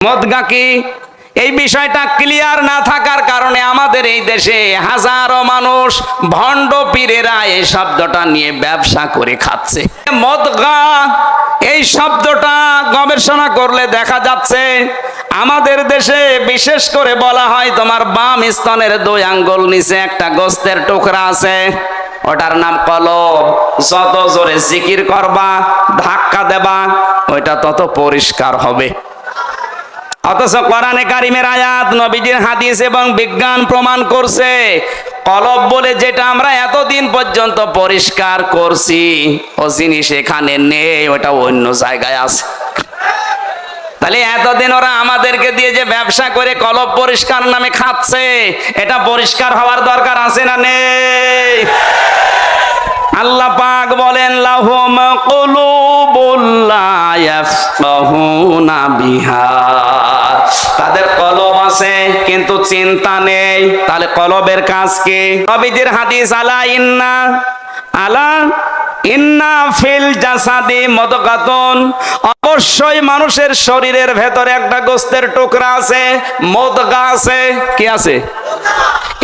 মদগা কি? এই বিষয়টা ক্লিয়ার না থাকার কারণে আমাদের এই দেশে হাজারো মানুষ ভণ্ড পীরেরা এই শব্দটা নিয়ে ব্যবসা করে খাচ্ছে। মদগা এই শব্দটা গবেষণা করলে দেখা যাচ্ছে আমাদের দেশে বিশেষ করে বলা হয় তোমার বাম স্তনের 2 আঙ্গুল নিচে একটা গোস্তের টুকরা আছে, ওটার নাম কলব। যত জোরে জিকির করবা, ধাক্কা দেবা, ওইটা তত পরিষ্কার হবে। অথচ কোরআনে কারিমের আয়াত, নবীজির হাদিস এবং বিজ্ঞান প্রমাণ করছে কলব বলে যেটা আমরা এতদিন পর্যন্ত পরিষ্কার করছি ও জিনিস এখানে নেই, ওটা অন্য জায়গায় আছে। তাহলে এতদিন ওরা আমাদেরকে দিয়ে যে ব্যবসা করে কলব পরিষ্কার নামে খাচ্ছে, এটা পরিষ্কার হওয়ার দরকার আছে না নেই? আল্লাহ পাক বলেন লাহুম কুলুবুল লা ইয়াফকাহুনা বিহা, তাদের কলব আছে কিন্তু চিন্তা নেই। তাহলে কলবের কাজ কি? নবীজির হাদিস আলা ইন্না ফিল জাসাদি মুদগাতুন, অবশ্যই মানুষের শরীরের ভেতরে একটা গোস্তের টুকরা আছে, মুদগা আছে। কি আছে?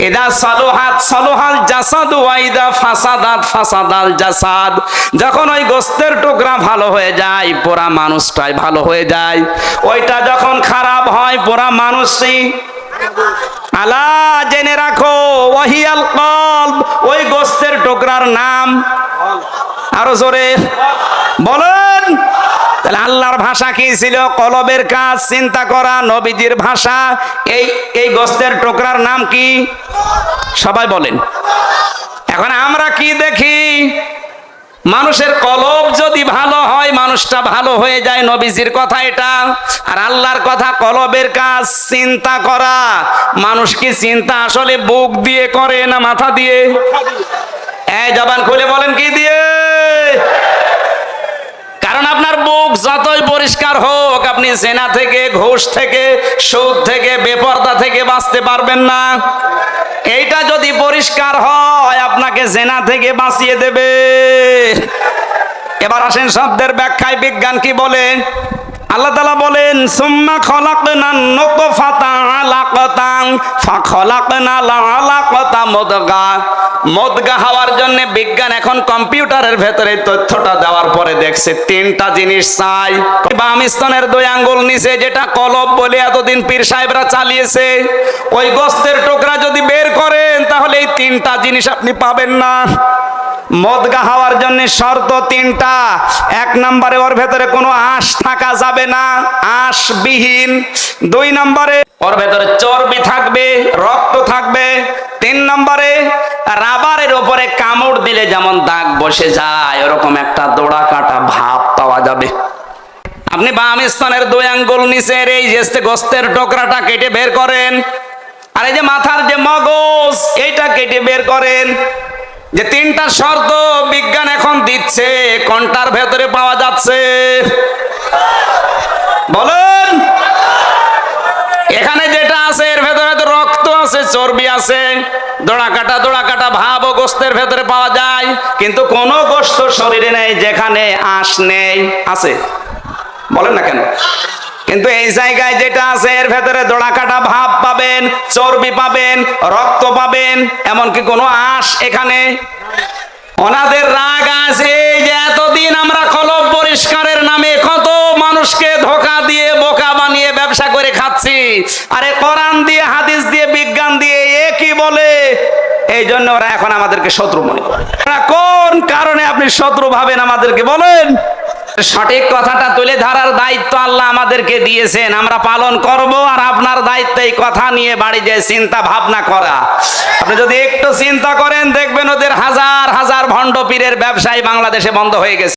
ইদা সালুহাত সালুহাল জাসাদ ওয়া ইদা ফাসাদাত ফাসাদাল জাসাদ, যখন ওই গোস্তের টুকরা ভালো হয়ে যায় পুরা মানুষটাই ভালো হয়ে যায়, ওইটা যখন খারাপ হয় পুরা মানুষই। আলা জেনে রাখো, ওয়াহিয়াল কলব, ওই গোস্তের টুকরার নাম, আরো জোরে বলেন। তাহলে আল্লাহর ভাষা কি ছিল? কলবের কাজ চিন্তা করা। নবীজির ভাষা এই গোস্তের টুকরার নাম কি? সবাই বলেন। এখন আমরা কি দেখি? মানুষের কলব যদি ভালো হয় মানুষটা ভালো হয়ে যায়, নবীজির কথা এটা। আর আল্লাহর কথা কলবের কাজ চিন্তা করা। মানুষ কি চিন্তা আসলে বুক দিয়ে করে না মাথা দিয়ে? এই জবান খুলে বলেন, কি দিয়ে? কারণ আপনার বুক যতই পরিষ্কার হোক, আপনি জেনা থেকে, ঘুষ থেকে, সুদ থেকে, বেপরদা থেকে বাঁচতে পারবেন না। এইটা যদি পরিষ্কার হয় আপনাকে জেনা থেকে বাঁচিয়ে দেবে। এবার আসেন শব্দের ব্যাখ্যায় বিজ্ঞান কি বলে। আল্লাহ তাআলা বলেন সুম্মা খলাকনান নুতফাতা আলাকাতান ফাখলাকনাল আলাকাতা মুদগা। মুদগা হওয়ার জন্য বিজ্ঞান এখন কম্পিউটারের ভেতরে তথ্যটা দেওয়ার পরে দেখছে 3টা জিনিস চাই। বাম স্তনের 2 আঙ্গুল নিচে যেটা কলব বলে এতদিন পীর সাহেবরা চালিয়েছে, ওই গোস্তের টুকরা যদি বের করেন তাহলে এই 3টা জিনিস আপনি পাবেন না। মদগা হওয়ার জন্য শর্ত 3টা। 1 নম্বরে ওর ভেতরে কোনো আঁশ থাকা যাবে না, আঁশবিহীন। 2 নম্বরে ওর ভেতরে চর্বি থাকবে, রক্ত থাকবে। 3 নম্বরে রাবারের উপরে কামড় দিলে যেমন দাগ বসে যায় ওরকম একটা দোড়া কাটা ভাব পাওয়া যাবে। আপনি বাম স্তনের 2 আঙ্গুল নিচের এই যে গোস্তের টুকরাটা কেটে বের করেন, আর এই যে মাথার যে মগজ এইটা কেটে বের করেন। যে 3টা শর্ত বিজ্ঞান এখন দিচ্ছে, কোনটার ভেতরে পাওয়া যাচ্ছে বলেন? এখানে যেটা আছে এর ভেতরে তো রক্ত আছে, চর্বি আছে, দোড়া কাটা ভাব ও গোস্তের ভেতরে পাওয়া যায়। কিন্তু কোন গোস্ত শরীরে নেই যেখানে আঁশ নেই। আছে? বলেন না কেন? কিন্তু এই জায়গায় যেটা আছে এর ভেতরে দোড়া কাটা ভাব পাবেন, চর্বি পাবেন, রক্ত পাবেন, এমনকি কোনো আঁশ এখানে। ওনাদের রাগ আছে যে এতদিন আমরা কলব পরিষ্কারের নামে কত মানুষকে ধোঁকা দিয়ে বোকা বানিয়ে ব্যবসা করে খাচ্ছি। আরে কোরআন দিয়ে, হাদিস দিয়ে, বিজ্ঞান দিয়ে একই বলে। এই জন্য ওরা এখন আমাদেরকে শত্রু মনে করে। কোন কারণে আপনি শত্রু ভাবেন আমাদেরকে বলেন? সঠিক কথাটা তুলে ধরার দায়িত্ব আল্লাহ আমাদেরকে দিয়েছেন, আমরা পালন করব। আর আপনার দায়িত্ব এই কথা নিয়ে বাড়ি যেয়ে চিন্তা ভাবনা করা। আপনি যদি একটু চিন্তা করেন দেখবেন ওদের হাজার হাজার ভণ্ড পীরের ব্যবসায় বাংলাদেশে বন্ধ হয়ে গেছে।